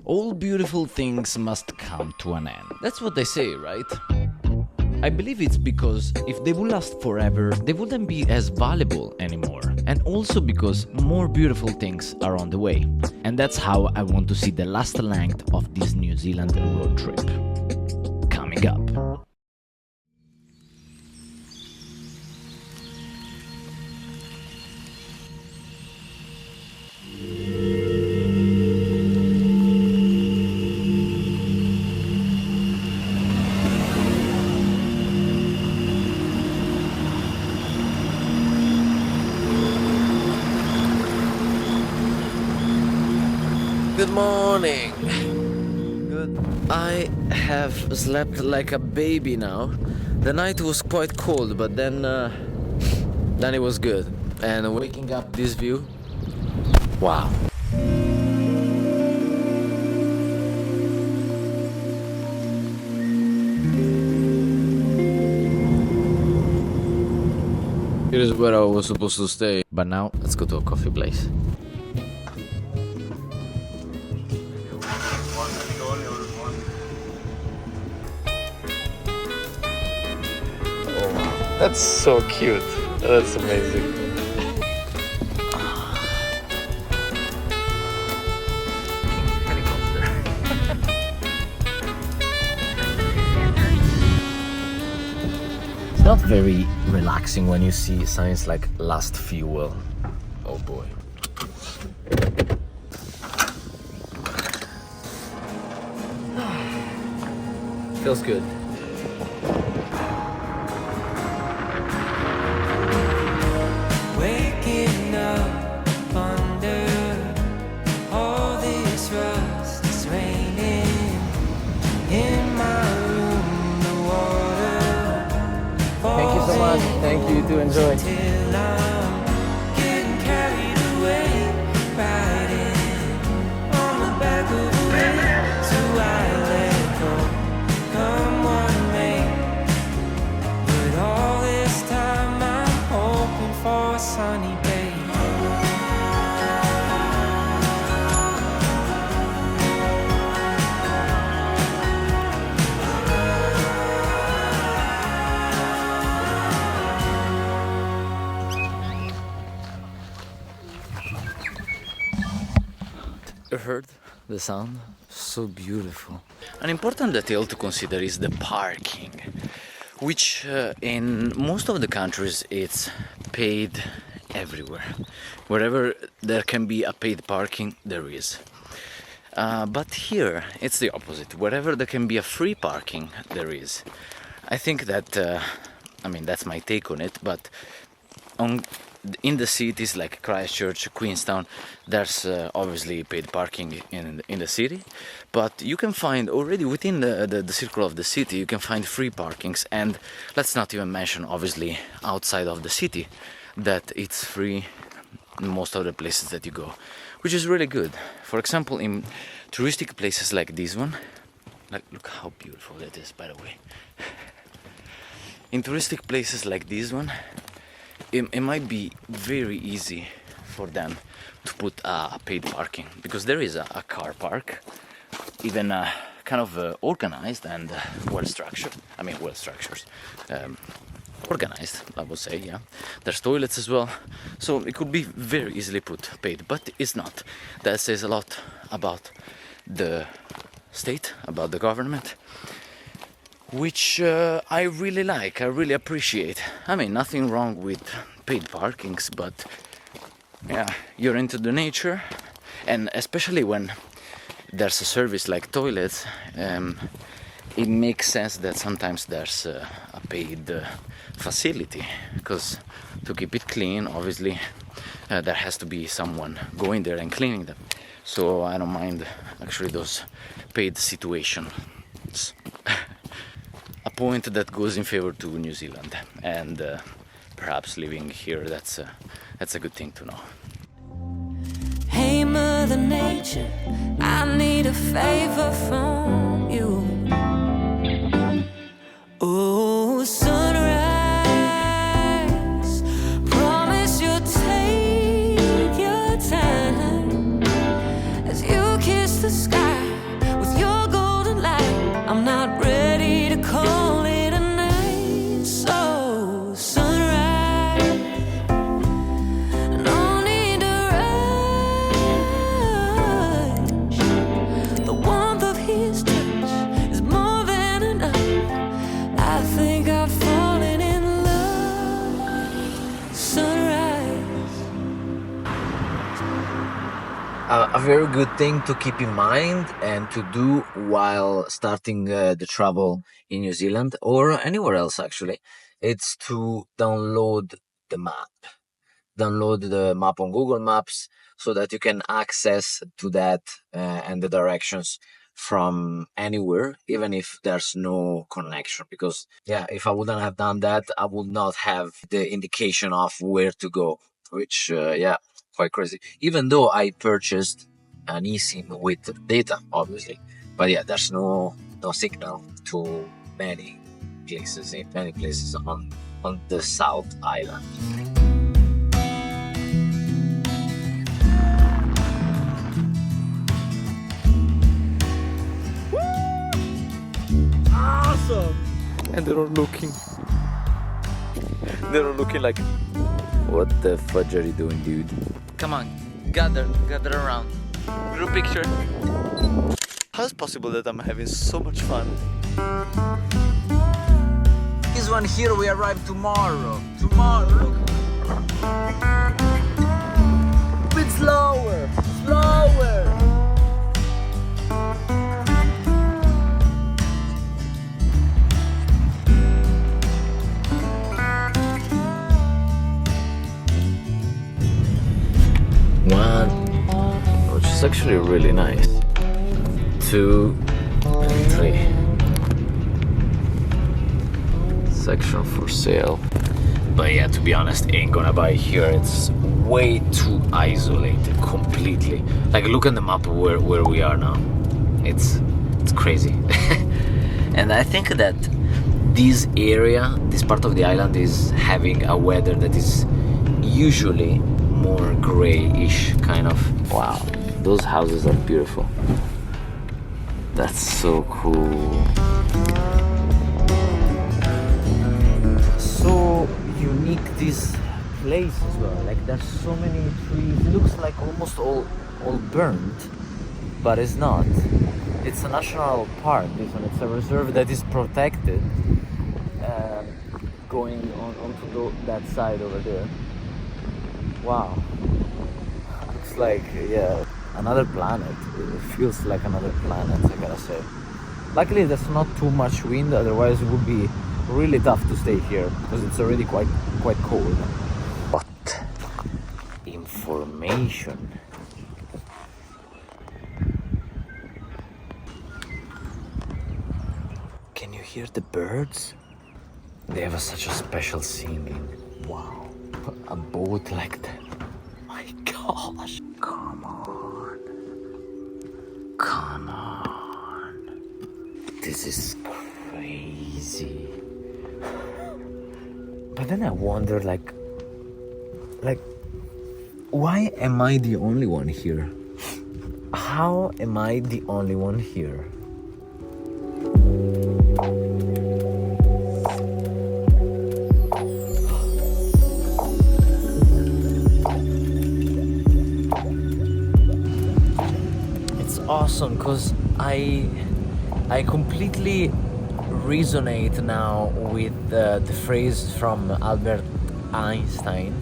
All beautiful things must come to an end. That's what they say, right? I believe it's because if they would last forever, they wouldn't be as valuable anymore. And also because more beautiful things are on the way. And that's how I want to see the last length of this New Zealand road trip. Coming up. Good morning. Good. I have slept like a baby now. The night was quite cold, but then it was good. And waking up this view, wow. Here is where I was supposed to stay. But now, let's go to a coffee place. That's so cute. That's amazing. It's not very relaxing when you see signs like last fuel. Oh boy. Feels good. Waking up under all this rust, it's raining in my room, the water Thank you so much. Thank you. You too. Enjoy. till I'm getting carried away, riding on the back of a wave, so I let go, come what may. But all this time I'm hoping for a sunny day. You heard the sound? So beautiful. An important detail to consider is the parking, which in most of the countries it's paid everywhere. Wherever there can be a paid parking, there is. But here it's the opposite. Wherever there can be a free parking, there is. I think that, that's my take on it, but in the cities like Christchurch, Queenstown, there's obviously paid parking in the city, but you can find already within the circle of the city, you can find free parkings, and let's not even mention obviously outside of the city that it's free in most of the places that you go, which is really good. For example, in touristic places like this one, like look how beautiful that is, by the way. In touristic places like this one, it might be very easy for them to put a paid parking, because there is a car park, even kind of organized and well-structured. Organized, I would say, yeah. There's toilets as well, so it could be very easily put paid, but it's not. That says a lot about the state, about the government, which I really like, I really appreciate. Nothing wrong with paid parkings, but yeah, you're into the nature, and especially when there's a service like toilets, it makes sense that sometimes there's a paid facility, because to keep it clean, obviously, there has to be someone going there and cleaning them. So I don't mind actually those paid situations. A point that goes in favor to New Zealand, and perhaps living here, that's a good thing to know. Hey Mother Nature, I need a favor from you. Oh, sunrise, promise you'll take your time as you kiss the sky. I'm not ready to call it a night. So sunrise, no need to rush. The warmth of his touch is more than enough. I think I've fallen in love. Sunrise. A very good thing to keep in mind and to do while starting the travel in New Zealand or anywhere else actually, it's to download the map. Download the map on Google Maps so that you can access to that and the directions from anywhere, even if there's no connection. Because yeah, if I wouldn't have done that, I would not have the indication of where to go, which quite crazy. Even though I purchased an eSIM with data, obviously, but yeah, there's no signal to many places on the South Island. Awesome! And they're all looking. They're all looking like, what the fudge are you doing, dude? Come on, gather around. Group picture. How is it possible that I'm having so much fun? This one here, we arrive tomorrow. Tomorrow. A bit slower. One, which is actually really nice. 2 and 3. Section for sale. But yeah, to be honest, ain't gonna buy here. It's way too isolated, completely. Like, look at the map where we are now. It's crazy. And I think that this part of the island is having a weather that is usually more grayish, kind of. Wow, those houses are beautiful. That's so cool. So unique this place as well. Like, there's so many trees. It looks like almost all burnt, but it's not. It's a national park. This one. It's a reserve that is protected. Going onto that side over there. Wow. Looks like, yeah, another planet. It feels like another planet, I gotta say. Luckily there's not too much wind, otherwise it would be really tough to stay here because it's already quite cold. But information. Can you hear the birds? They have such a special singing. Wow. A boat like that. My gosh. Come on. This is crazy. But then I wonder, like, why am I the only one here? How am I the only one here? Awesome, because I completely resonate now with the phrase from Albert Einstein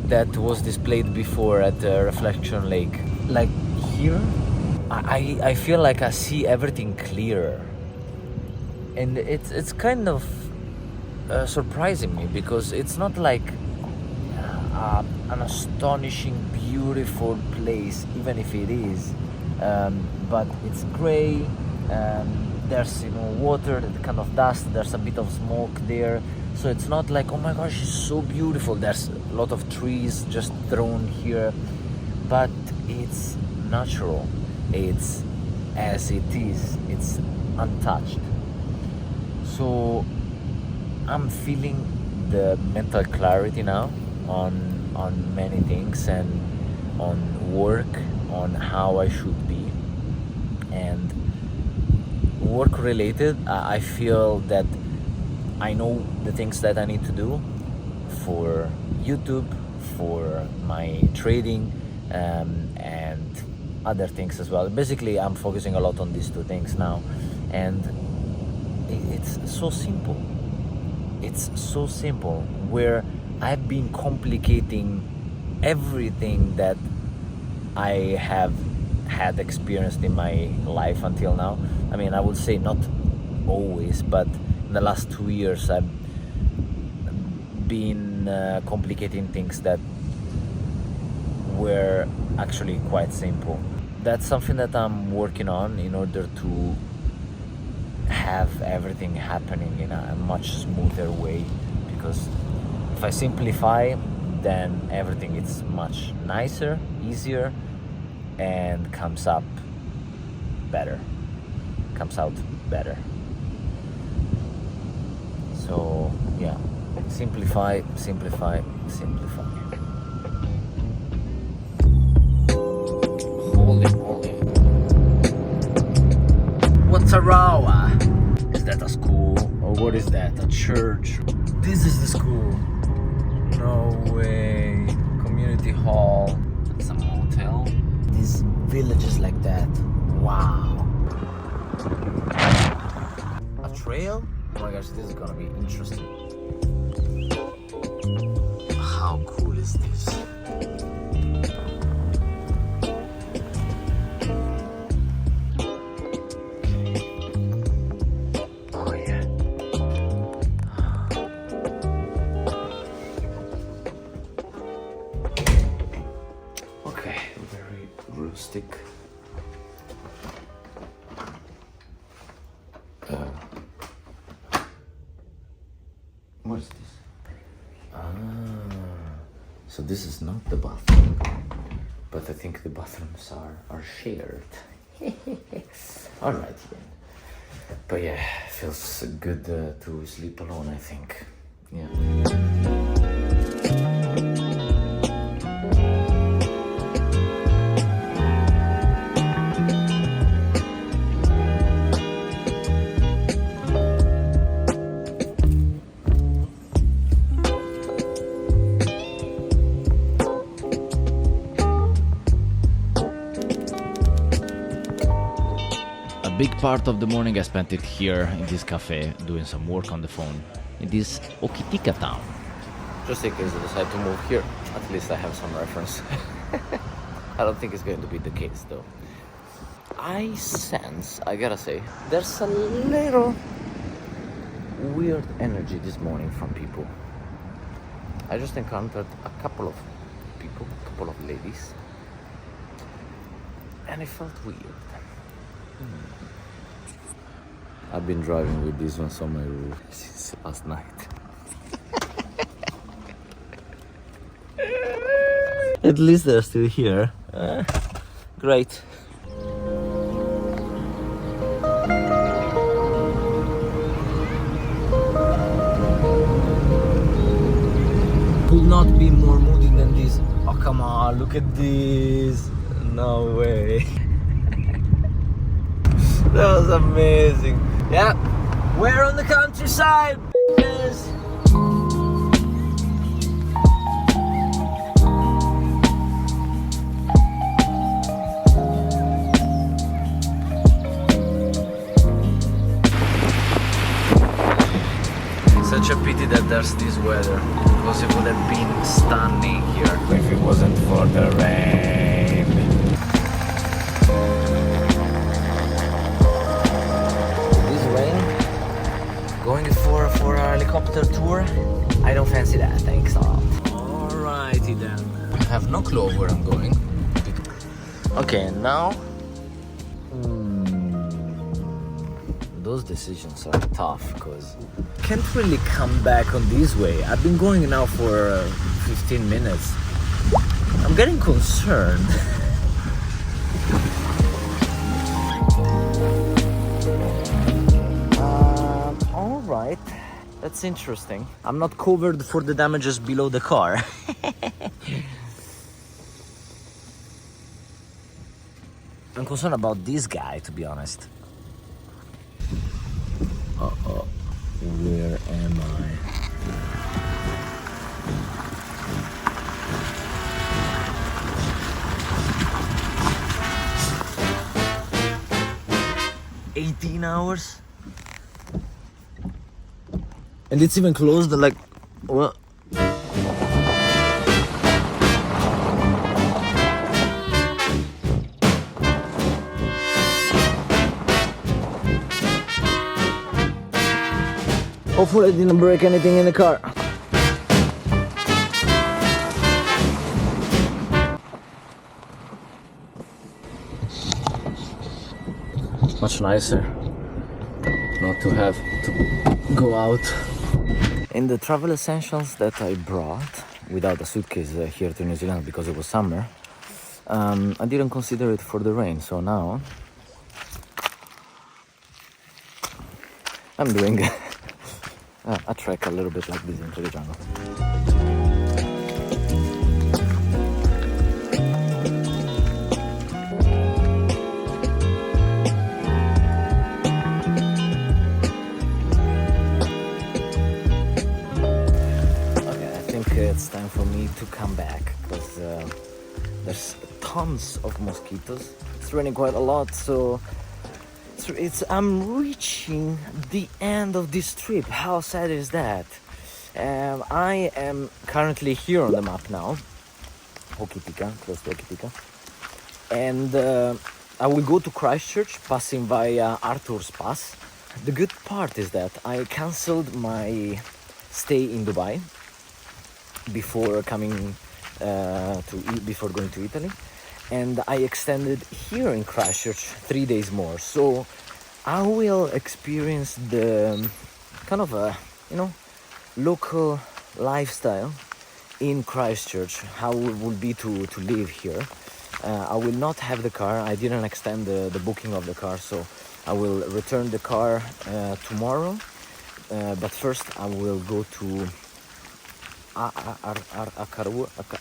that was displayed before at the Reflection Lake. Like, here I feel like I see everything clearer, and it's kind of surprising me, because it's not like an astonishing beautiful place, even if it is. But it's gray, there's water, that kind of dust, there's a bit of smoke there, so it's not like, oh my gosh, it's so beautiful. There's a lot of trees just thrown here, but it's natural, it's as it is, it's untouched. So I'm feeling the mental clarity now on many things, and on work, on how I should be. And work related, I feel that I know the things that I need to do for YouTube, for my trading, and other things as well. Basically, I'm focusing a lot on these two things now, and it's so simple. It's so simple, where I've been complicating everything that I have had experienced in my life until now. I mean, I would say not always, but in the last 2 years I've been complicating things that were actually quite simple. That's something that I'm working on in order to have everything happening in a much smoother way, because if I simplify, then everything is much nicer, easier, and comes out better. So yeah, simplify. Holy moly. Whataroa. Is that a school? Or what is that? A church? This is the school. No way. Community hall. It's a motel. These villages like that. Wow. A trail? Oh my gosh, this is gonna be interesting. How cool is this? Oh yeah. Okay, very rustic. What is this? So this is not the bathroom, but I think the bathrooms are shared. All right, then. But yeah, feels good to sleep alone, I think. Yeah. A big part of the morning I spent it here in this cafe doing some work on the phone in this Hokitika town. Just in case I decide to move here, at least I have some reference. I don't think it's going to be the case though. I sense, I gotta say, there's a little weird energy this morning from people. I just encountered a couple of people, a couple of ladies, and it felt weird. I've been driving with these ones on my roof since last night. At least they're still here. Great. Could not be more moody than this. Oh come on, look at this. No way. That was amazing. Yeah, we're on the countryside. Yes. Such a pity that there's this weather, because it would have been stunning here if it wasn't for the rain. Going for a helicopter tour? I don't fancy that, thanks a lot. Alrighty then. I have no clue where I'm going. Okay, now... those decisions are tough, because I can't really come back on this way. I've been going now for 15 minutes. I'm getting concerned. Alright, that's interesting. I'm not covered for the damages below the car. I'm concerned about this guy, to be honest. Uh-oh. Where am I? $18 and it's even closed, like what? Hopefully I didn't break anything in the car. Much nicer not to have to go out. In the travel essentials that I brought without a suitcase here to New Zealand because it was summer, I didn't consider it for the rain, so now I'm doing a trek a little bit like this into the jungle. It's time for me to come back because there's tons of mosquitoes. It's raining quite a lot, so I'm reaching the end of this trip. How sad is that? I am currently here on the map now, Hokitika, close to Hokitika, and I will go to Christchurch, passing via Arthur's Pass. The good part is that I cancelled my stay in Dubai before coming before going to Italy, and I extended here in Christchurch 3 days more, so I will experience the kind of a local lifestyle in Christchurch, how it will be to live here. I will not have the car. I didn't extend the booking of the car, so I will return the car tomorrow, but first I will go to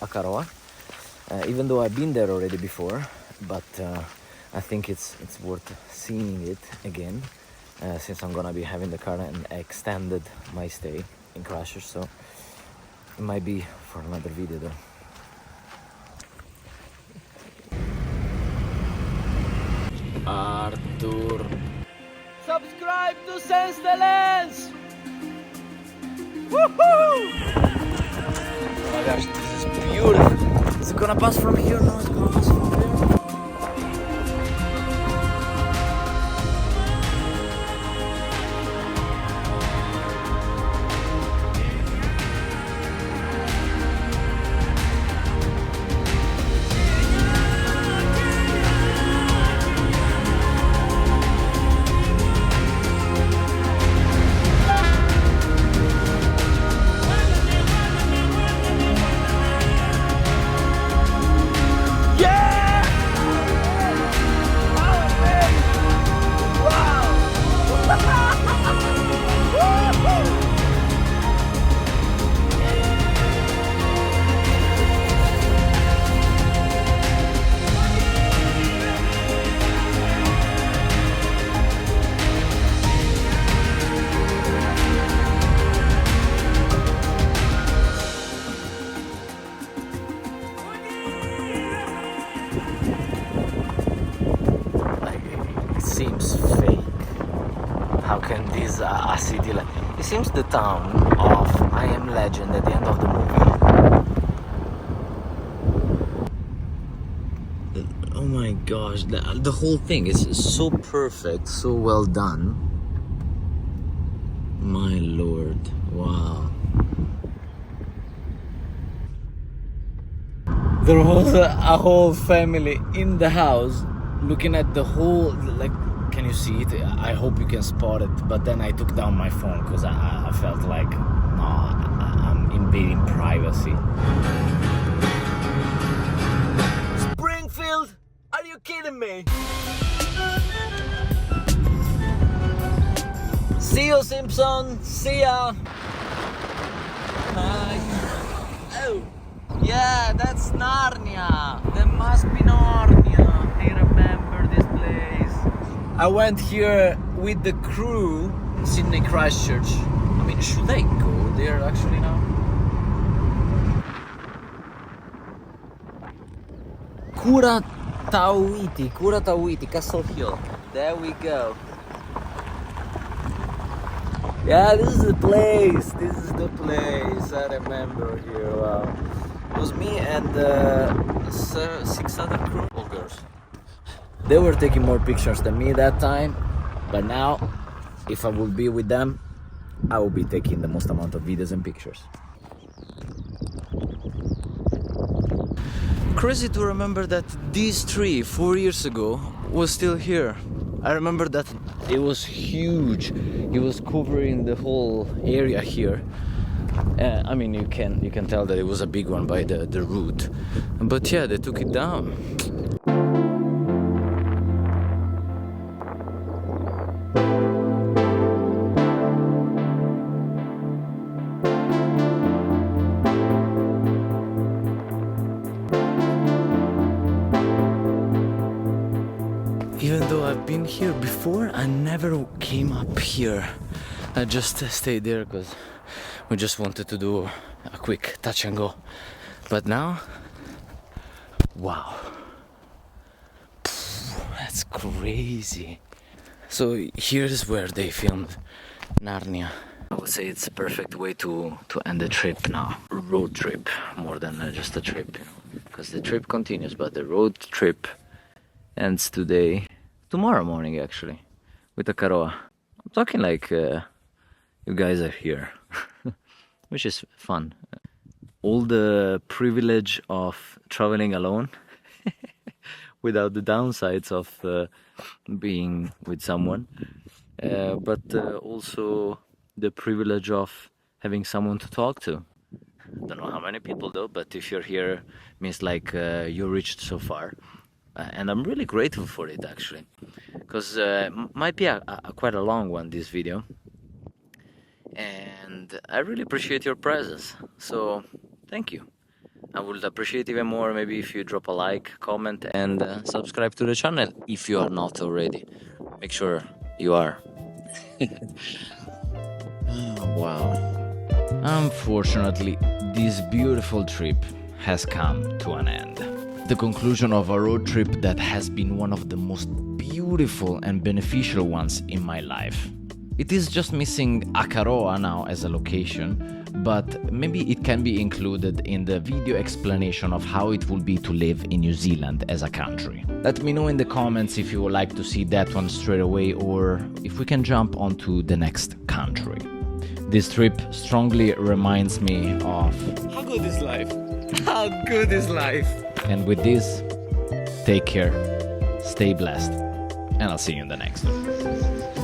Whataroa, even though I've been there already before, but I think it's worth seeing it again, since I'm gonna be having the car and extended my stay in Glacier, so it might be for another video though. Arthur. Subscribe to Sense the Lens! Woohoo! Oh my gosh, this is beautiful. Is it gonna pass from here? No, it's gonna pass from there. A city like it seems the town of I Am Legend at the end of the movie. Oh my gosh, the whole thing is so perfect, so well done. My lord, wow. There was a whole family in the house looking at the whole, like, can you see it? I hope you can spot it, but then I took down my phone because I felt like, no, I'm invading privacy. Springfield? Are you kidding me? See you, Simpson. See ya. Oh, yeah, that's Narnia. That must be Narnia. I remember this place. I went here with the crew Sydney Christchurch. I mean, should I go there actually now? Kuratauiti, Castle Hill. There we go. Yeah, this is the place. I remember here. Wow. It was me and 6 other crew, all girls. They were taking more pictures than me that time, but now, if I would be with them, I will be taking the most amount of videos and pictures. Crazy to remember that this tree 4 years ago was still here. I remember that it was huge. It was covering the whole area here. I mean, you can tell that it was a big one by the root. But yeah, they took it down. Even though I've been here before, I never came up here. I just stayed there because we just wanted to do a quick touch and go. But now, wow, that's crazy. So here's where they filmed Narnia. I would say it's a perfect way to end the trip now. Road trip, more than just a trip, because the trip continues, but the road trip ends tomorrow morning actually, with Okarito. I'm talking like you guys are here, which is fun. All the privilege of traveling alone without the downsides of being with someone, but also the privilege of having someone to talk to. Don't know how many people though, but if you're here, means like you reached so far. And I'm really grateful for it actually, because might be quite a long one, this video, and I really appreciate your presence, so thank you. I would appreciate even more maybe if you drop a like, comment, and subscribe to the channel if you are not already. Make sure you are. Oh, wow. Unfortunately, this beautiful trip has come to an end. The conclusion of a road trip that has been one of the most beautiful and beneficial ones in my life. It is just missing Okarito now as a location, but maybe it can be included in the video explanation of how it will be to live in New Zealand as a country. Let me know in the comments if you would like to see that one straight away, or if we can jump onto the next country. This trip strongly reminds me of how good is life? How good is life? And with this, take care, stay blessed, and I'll see you in the next one.